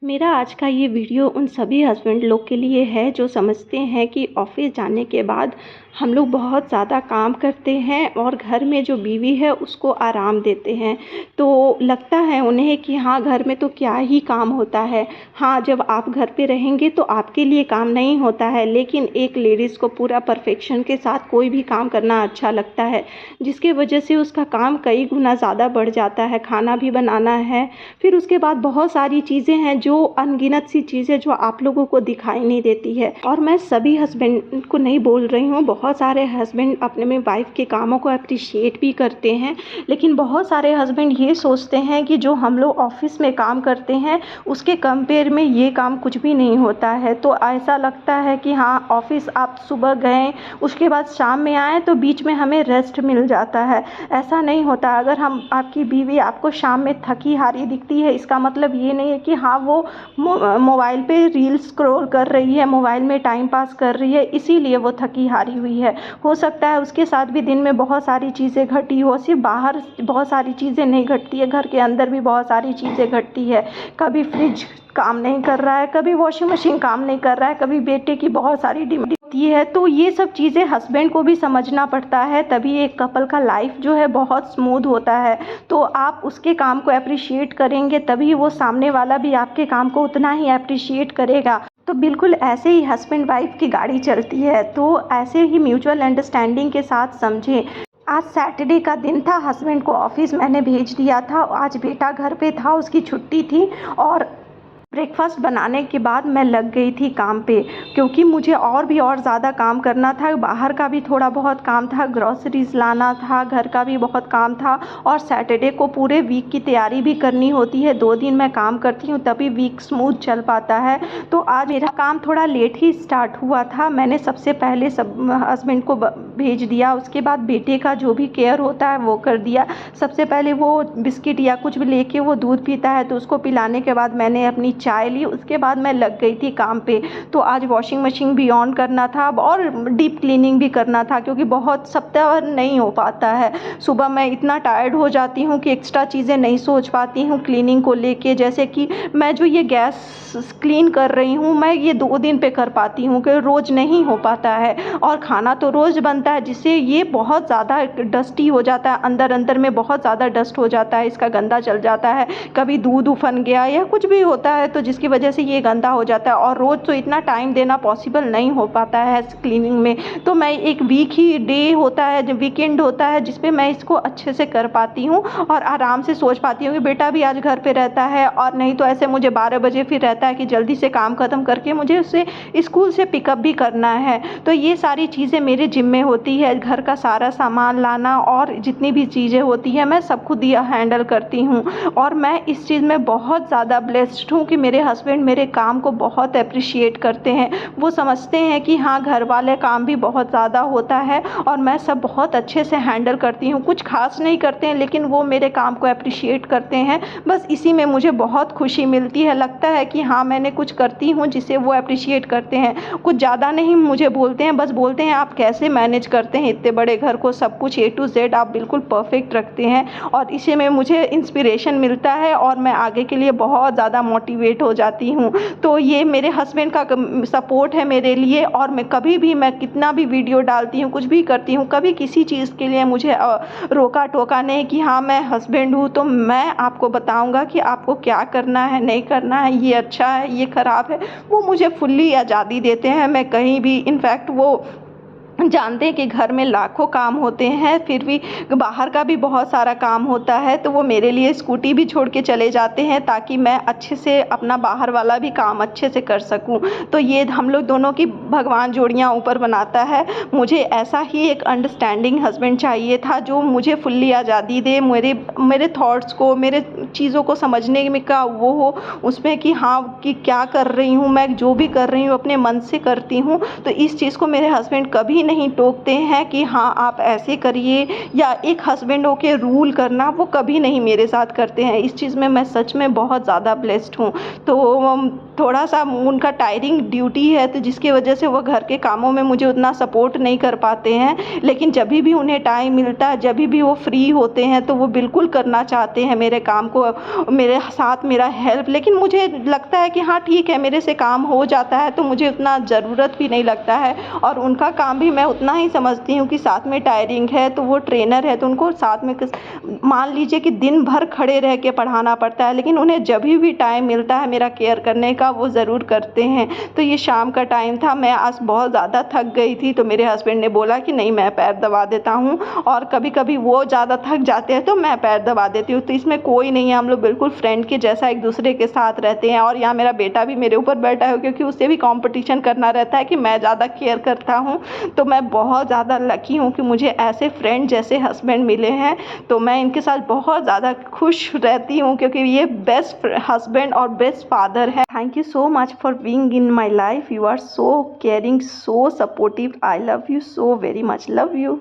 मेरा आज का ये वीडियो उन सभी हस्बैंड लोग के लिए है जो समझते हैं कि ऑफ़िस जाने के बाद हम लोग बहुत ज़्यादा काम करते हैं और घर में जो बीवी है उसको आराम देते हैं। तो लगता है उन्हें कि हाँ, घर में तो क्या ही काम होता है। हाँ, जब आप घर पे रहेंगे तो आपके लिए काम नहीं होता है, लेकिन एक लेडीज़ को पूरा परफ़ेक्शन के साथ कोई भी काम करना अच्छा लगता है, जिसकी वजह से उसका काम कई गुना ज़्यादा बढ़ जाता है। खाना भी बनाना है, फिर उसके बाद बहुत सारी चीज़ें हैं जो अनगिनत सी चीज़ें जो आप लोगों को दिखाई नहीं देती है। और मैं सभी हस्बैंड को नहीं बोल रही हूँ, बहुत सारे हस्बैंड अपने में वाइफ़ के कामों को एप्रिशिएट भी करते हैं, लेकिन बहुत सारे हस्बैंड ये सोचते हैं कि जो हम लोग ऑफ़िस में काम करते हैं उसके कंपेयर में ये काम कुछ भी नहीं होता है। तो ऐसा लगता है कि हाँ, ऑफ़िस आप सुबह गए, उसके बाद शाम में आएँ तो बीच में हमें रेस्ट मिल जाता है। ऐसा नहीं होता। अगर आपकी बीवी आपको शाम में थकी हारी दिखती है, इसका मतलब ये नहीं है कि हाँ, वो मोबाइल पे रील्स स्क्रॉल कर रही है, मोबाइल में टाइम पास कर रही है, इसीलिए वो थकी हारी हुई है। हो सकता है उसके साथ भी दिन में बहुत सारी चीज़ें घटी हो, सिर्फ बाहर बहुत सारी चीज़ें नहीं घटती है, घर के अंदर भी बहुत सारी चीज़ें घटती है। कभी फ्रिज काम नहीं कर रहा है, कभी वॉशिंग मशीन काम नहीं कर रहा है, कभी बेटे की बहुत सारी डिमांड होती है। तो ये सब चीज़ें हस्बैंड को भी समझना पड़ता है, तभी एक कपल का लाइफ जो है बहुत स्मूथ होता है। तो आप उसके काम को एप्रिशिएट करेंगे, तभी वो सामने वाला भी आपके काम को उतना ही एप्रिशिएट करेगा। तो बिल्कुल ऐसे ही हस्बैंड वाइफ की गाड़ी चलती है, तो ऐसे ही म्यूचुअल अंडरस्टैंडिंग के साथ समझें। आज सैटरडे का दिन था, हस्बैंड को ऑफिस मैंने भेज दिया था, आज बेटा घर पे था, उसकी छुट्टी थी और ब्रेकफास्ट बनाने के बाद मैं लग गई थी काम पे, क्योंकि मुझे और ज़्यादा काम करना था। बाहर का भी थोड़ा बहुत काम था, ग्रॉसरीज लाना था, घर का भी बहुत काम था और सैटरडे को पूरे वीक की तैयारी भी करनी होती है। 2 दिन मैं काम करती हूँ तभी वीक स्मूथ चल पाता है। तो आज मेरा काम थोड़ा लेट ही स्टार्ट हुआ था। मैंने सबसे पहले हस्बैंड को भेज दिया, उसके बाद बेटे का जो भी केयर होता है वो कर दिया। सबसे पहले वो बिस्किट या कुछ भी लेके वो दूध पीता है तो उसको पिलाने के बाद मैंने अपनी चाय ली, उसके बाद मैं लग गई थी काम पे। तो आज वॉशिंग मशीन भी ऑन करना था और डीप क्लीनिंग भी करना था, क्योंकि बहुत सप्ताह नहीं हो पाता है। सुबह मैं इतना टायर्ड हो जाती हूँ कि एक्स्ट्रा चीज़ें नहीं सोच पाती हूँ क्लीनिंग को लेके। जैसे कि मैं जो ये गैस क्लीन कर रही हूँ, मैं ये 2 दिन पे कर पाती हूँ, कि रोज़ नहीं हो पाता है। और खाना तो रोज़ बनता है, जिससे ये बहुत ज़्यादा डस्टी हो जाता है, अंदर में बहुत ज़्यादा डस्ट हो जाता है, इसका गंदा चल जाता है। कभी दूध उफन गया या कुछ भी होता है तो जिसकी वजह से ये गंदा हो जाता है, और रोज़ तो इतना टाइम देना पॉसिबल नहीं हो पाता है क्लीनिंग में। तो मैं एक वीक ही डे होता है, जब वीकेंड होता है, जिस पे मैं इसको अच्छे से कर पाती हूँ और आराम से सोच पाती हूँ कि बेटा भी आज घर पे रहता है। और नहीं तो ऐसे मुझे 12 बजे फिर रहता है कि जल्दी से काम ख़त्म करके मुझे उसे स्कूल से पिकअप भी करना है। तो ये सारी चीज़ें मेरे जिम्मे होती है, घर का सारा सामान लाना और जितनी भी चीज़ें होती हैं मैं सब खुद ही हैंडल करती हूँ। और मैं इस चीज़ में बहुत ज़्यादा ब्लेस्ड हूँ कि मेरे हस्बैंड मेरे काम को बहुत एप्रिशिएट करते हैं। वो समझते हैं कि हाँ, घर वाले काम भी बहुत ज़्यादा होता है और मैं सब बहुत अच्छे से हैंडल करती हूँ। कुछ खास नहीं करते हैं, लेकिन वो मेरे काम को एप्रिशिएट करते हैं। बस इसी में मुझे बहुत खुशी मिलती है, लगता है कि हाँ, मैंने कुछ करती हूँ जिसे वो एप्रिशिएट करते हैं। कुछ ज़्यादा नहीं मुझे बोलते हैं, बस बोलते हैं आप कैसे मैनेज करते हैं इतने बड़े घर को, सब कुछ A to Z आप बिल्कुल परफेक्ट रखते हैं। और इसी में मुझे इंस्पिरेशन मिलता है और मैं आगे के लिए बहुत ज़्यादा मोटिवेट हो जाती हूँ। तो ये मेरे हस्बैंड का सपोर्ट है मेरे लिए। और मैं कभी भी, मैं कितना भी वीडियो डालती हूँ, कुछ भी करती हूँ, कभी किसी चीज़ के लिए मुझे रोका टोका नहीं कि हाँ, मैं हस्बैंड हूँ तो मैं आपको बताऊँगा कि आपको क्या करना है, नहीं करना है, ये अच्छा है, ये ख़राब है। वो मुझे फुल्ली आज़ादी देते हैं। मैं कहीं भी, इनफैक्ट वो जानते हैं कि घर में लाखों काम होते हैं, फिर भी बाहर का भी बहुत सारा काम होता है, तो वो मेरे लिए स्कूटी भी छोड़ के चले जाते हैं ताकि मैं अच्छे से अपना बाहर वाला भी काम अच्छे से कर सकूं। तो ये हम लोग दोनों की भगवान जोड़ियां ऊपर बनाता है। मुझे ऐसा ही एक अंडरस्टैंडिंग हस्बैंड चाहिए था जो मुझे फुल्ली आज़ादी दे, मेरे थॉट्स को, मेरे चीज़ों को समझने में का वो हो उसमें कि हाँ, कि क्या कर रही हूँ मैं, जो भी कर रही हूँ अपने मन से करती हूँ। तो इस चीज़ को मेरे हस्बैंड कभी नहीं टोकते हैं कि हाँ आप ऐसे करिए, या एक हस्बैंड होके रूल करना वो कभी नहीं मेरे साथ करते हैं। इस चीज़ में मैं सच में बहुत ज़्यादा ब्लेस्ड हूँ। तो थोड़ा-सा उनका टायरिंग ड्यूटी है, तो जिसकी वजह से वो घर के कामों में मुझे उतना सपोर्ट नहीं कर पाते हैं। लेकिन जभी भी उन्हें टाइम मिलता है, जभी भी वो फ्री होते हैं, तो वो बिल्कुल करना चाहते हैं मेरे काम को, मेरे साथ मेरा हेल्प। लेकिन मुझे लगता है कि हाँ ठीक है, मेरे से काम हो जाता है, तो मुझे उतना ज़रूरत भी नहीं लगता है। और उनका काम भी मैं उतना ही समझती हूँ कि साथ में टायरिंग है, तो वो ट्रेनर है, तो उनको साथ में मान लीजिए कि दिन भर खड़े रह के पढ़ाना पड़ता है, लेकिन उन्हें जभी भी टाइम मिलता है मेरा केयर करने का, वो ज़रूर करते हैं। तो ये शाम का टाइम था, मैं आज बहुत ज़्यादा थक गई थी, तो मेरे हस्बैंड ने बोला कि नहीं मैं पैर दबा देता हूँ, और कभी-कभी वो ज़्यादा थक जाते हैं तो मैं पैर दबा देती हूँ। तो इसमें कोई नहीं है, हम लोग बिल्कुल फ्रेंड के जैसा एक दूसरे के साथ रहते हैं। और यहाँ मेरा बेटा भी मेरे ऊपर बैठा है, क्योंकि उससे भी कॉम्पिटिशन करना रहता है कि मैं ज़्यादा केयर करता हूँ। तो मैं बहुत ज़्यादा लकी हूँ कि मुझे ऐसे फ्रेंड जैसे हस्बैंड मिले हैं। तो मैं इनके साथ बहुत ज़्यादा खुश रहती हूँ, क्योंकि ये बेस्ट हस्बैंड और बेस्ट फादर है। Thank you so much for being in my life. You are so caring, so supportive. I love you so very much. Love you.